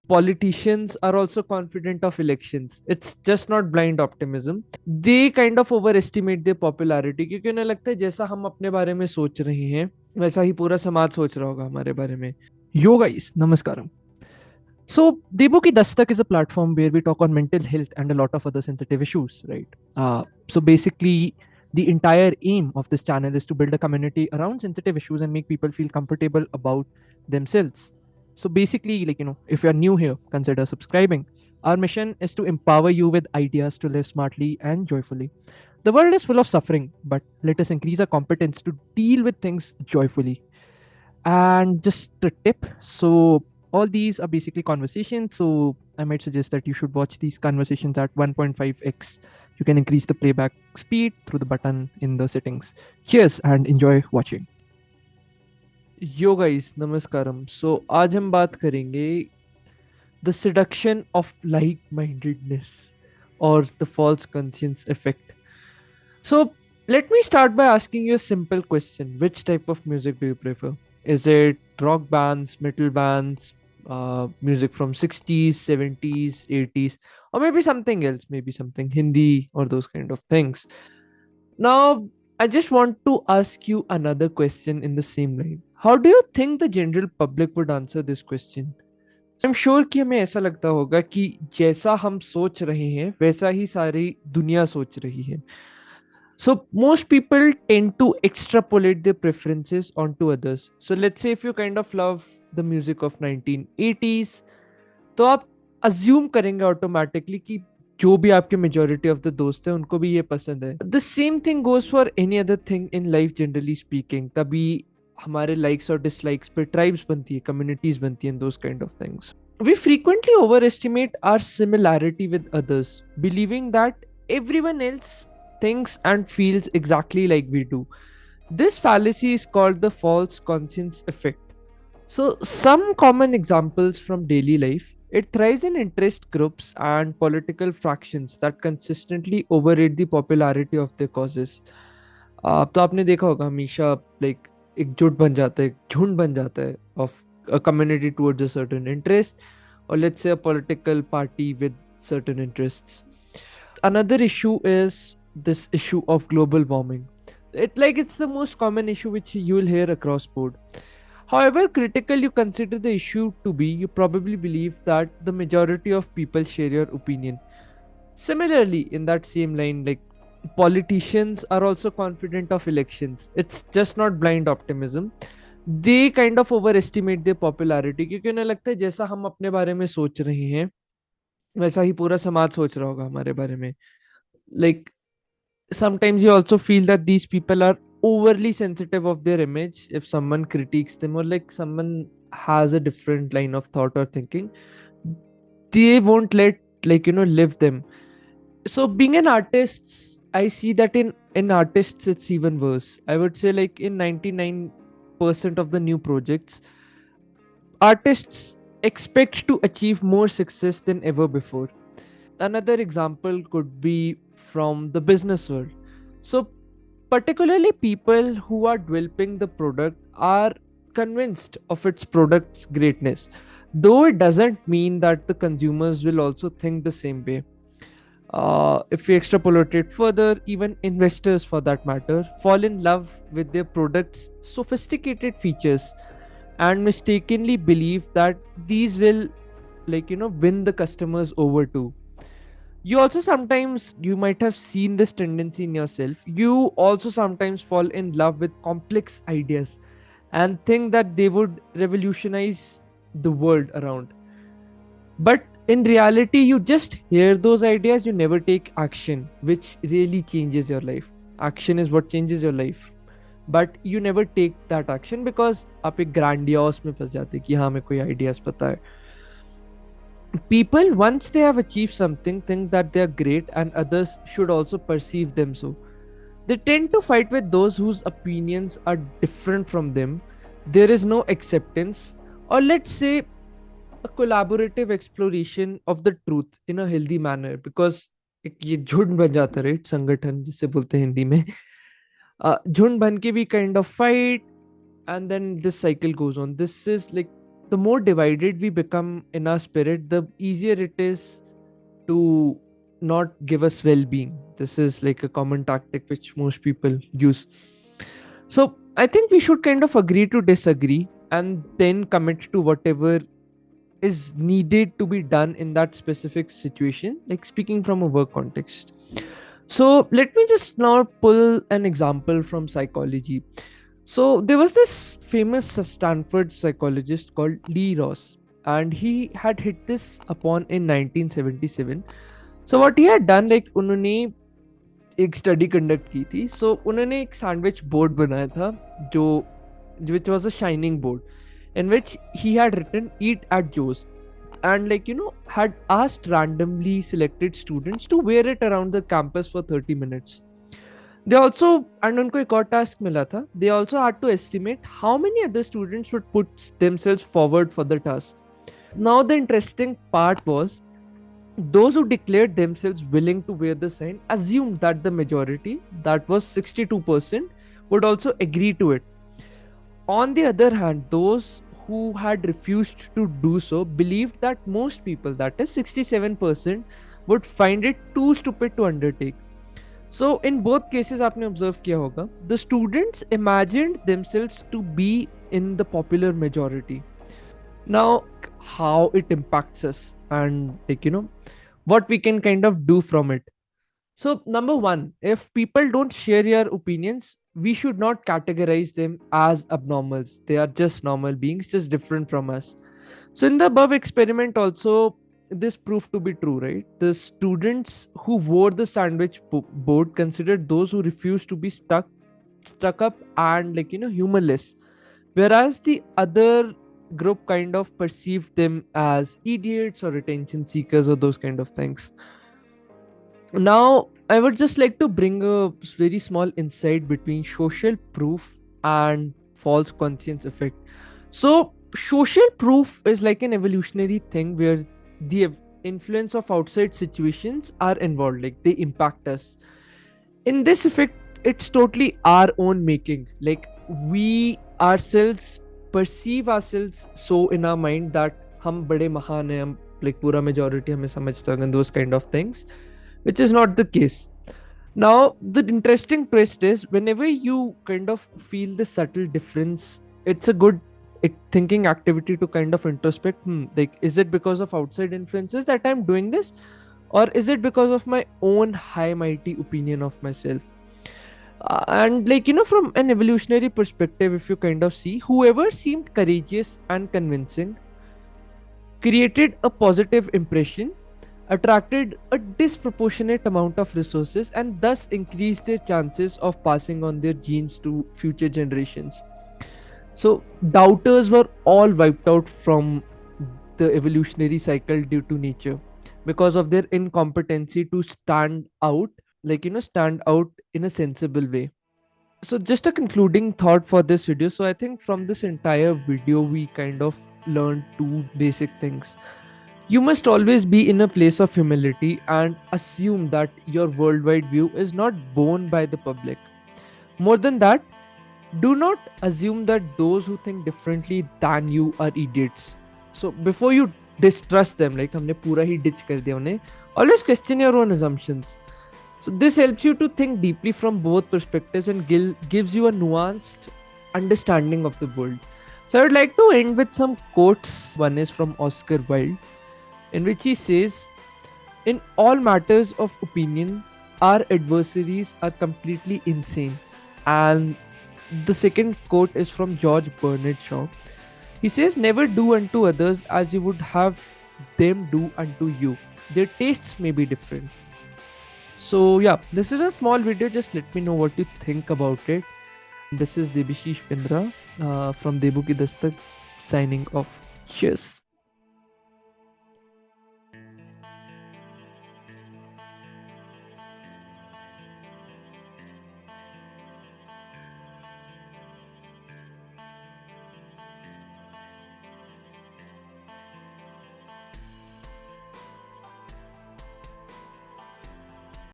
Politicians are also confident of elections. It's just not blind optimism. They kind of overestimate their popularity क्योंकि उन्हें लगता है जैसा हम अपने बारे में सोच रहे हैं वैसा ही पूरा समाज सोच रहा होगा हमारे बारे में. Yo guys, namaskaram. So, Debu Dastak is a platform where we talk on mental health and a lot of other sensitive issues, right? So basically, the entire aim of this channel is to build a community around sensitive issues and make people feel comfortable about themselves. So basically, if you're new here, consider subscribing. Our mission is to empower you with ideas to live smartly and joyfully. The world is full of suffering, but let us increase our competence to deal with things joyfully. And just a tip, so all these are basically conversations. So I might suggest that you should watch these conversations at 1.5x. You can increase the playback speed through the button in the settings. Cheers and enjoy watching. Yo guys, namaskaram. So आज हम बात करेंगे the seduction of like-mindedness or the false conscience effect. So let me start by asking you a simple question. Which type of music do you prefer? Is it rock bands, metal bands, music from 60s, 70s, 80s, or maybe something else, maybe something Hindi or those kind of things? Now, I just want to ask you another question in the same line. How do you think the general public would answer this question? I am sure कि हमें ऐसा लगता होगा कि जैसा हम सोच रहे हैं वैसा ही सारी दुनिया सोच रही है. So most people tend to extrapolate their preferences onto others. So let's say if you kind of love the music of 1980s, तो आप assume करेंगे automatically कि जो भी आपके majority of the दोस्त हैं उनको भी ये पसंद है. The same thing goes for any other thing in life generally speaking. तभी हमारे likes और dislikes पे tribes बनती है, communities बनती हैं, those kind of things. We frequently overestimate our similarity with others, believing that everyone else thinks and feels exactly like we do. This fallacy is called the false conscience effect. So, some common examples from daily life, it thrives in interest groups and political fractions that consistently overrate the popularity of their causes. तो आपने देखा होगा हमेशा like एक जुट बन जाता है, एक झुंड बन जाता है of a community towards a certain interest, or let's say a political party with certain interests. Another issue is this issue of global warming. It's the most common issue which you will hear across board. However critical you consider the issue to be, you probably believe that the majority of people share your opinion. Similarly, in that same line, like politicians are also confident of elections. It's just not blind optimism. They kind of overestimate their popularity क्योंकि उन्हें लगता है जैसा हम अपने बारे में सोच रहे हैं वैसा ही पूरा समाज सोच रहा होगा हमारे बारे में. Like sometimes you also feel that these people are overly sensitive of their image. If someone critiques them or like someone has a different line of thought or thinking, they won't let live them. So being an artist, I see that in artists it's even worse. I would say like in 99% of the new projects, artists expect to achieve more success than ever before. Another example could be from the business world. So, particularly people who are developing the product are convinced of its product's greatness, though it doesn't mean that the consumers will also think the same way. If we extrapolate it further, even investors for that matter fall in love with their product's sophisticated features and mistakenly believe that these will win the customers over too. You also sometimes, you might have seen this tendency in yourself, you also sometimes fall in love with complex ideas and think that they would revolutionize the world around. But in reality, you just hear those ideas, you never take action, which really changes your life. Action is what changes your life. But you never take that action because आप एक grandiose में फंस जाते कि हाँ हमें कोई ideas पता है. People, once they have achieved something, think that they are great and others should also perceive them so. They tend to fight with those whose opinions are different from them. There is no acceptance, or let's say a collaborative exploration of the truth in a healthy manner, because एक ये झुंड बन जाता है, right, संगठन जिसे बोलते हैं हिंदी में. झुंड बन के भी kind of fight, and then this cycle goes on. This is like the more divided we become in our spirit, the easier it is to not give us well-being. This is like a common tactic which most people use. So I think we should kind of agree to disagree and then commit to whatever is needed to be done in that specific situation, like speaking from a work context. So let me just now pull an example from psychology. So there was this famous Stanford psychologist called Lee Ross, and he had hit this upon in 1977. So what he had done, like उन्होंने एक study conduct की थी. सो उन्होंने एक sandwich board बनाया था जो which was a shining board in which he had written eat at Joe's, and like had asked randomly selected students to wear it around the campus for 30 minutes. They also, and उनको एक और task मिला था, they also had to estimate how many other students would put themselves forward for the task. Now the interesting part was, those who declared themselves willing to wear the sign assumed that the majority, that was 62%, would also agree to it. On the other hand, those who had refused to do so believed that most people, that is 67%, would find it too stupid to undertake. So in both cases, आपने observe किया होगा, the students imagined themselves to be in the popular majority. Now, how it impacts us, and like what we can kind of do from it. So number one, if people don't share your opinions, we should not categorize them as abnormals. They are just normal beings, just different from us. So in the above experiment also, this proved to be true, right? The students who wore the sandwich board considered those who refused to be stuck up and like humorless, whereas the other group kind of perceived them as idiots or attention seekers or those kind of things. Now I would just like to bring a very small insight between social proof and false conscience effect. So social proof is like an evolutionary thing where the influence of outside situations are involved, like they impact us. In this effect, it's totally our own making, like we ourselves perceive ourselves so in our mind that हम बड़े महान हैं, हम like पूरा majority हमें समझता है, and those kind of things, which is not the case. Now the interesting twist is, whenever you kind of feel the subtle difference, it's a good thinking activity to kind of introspect, like is it because of outside influences that I'm doing this, or is it because of my own high mighty opinion of myself? And like from an evolutionary perspective, if you kind of see, whoever seemed courageous and convincing created a positive impression, attracted a disproportionate amount of resources, and thus increased their chances of passing on their genes to future generations. So doubters were all wiped out from the evolutionary cycle due to nature because of their incompetency to stand out, like stand out in a sensible way. So just a concluding thought for this video. So I think from this entire video we kind of learned two basic things. You must always be in a place of humility and assume that your worldwide view is not borne by the public. More than that, do not assume that those who think differently than you are idiots. So before you distrust them, like हमने पूरा ही ditch कर दिया उन्हें, always question your own assumptions. So this helps you to think deeply from both perspectives and gives you a nuanced understanding of the world. So I would like to end with some quotes. One is from Oscar Wilde, in which he says, "In all matters of opinion, our adversaries are completely insane." And the second quote is from George Bernard Shaw. He says, "Never do unto others as you would have them do unto you. Their tastes may be different." So yeah, this is a small video. Just let me know what you think about it. This is Debashish Pindra from debukidastak signing off. Cheers.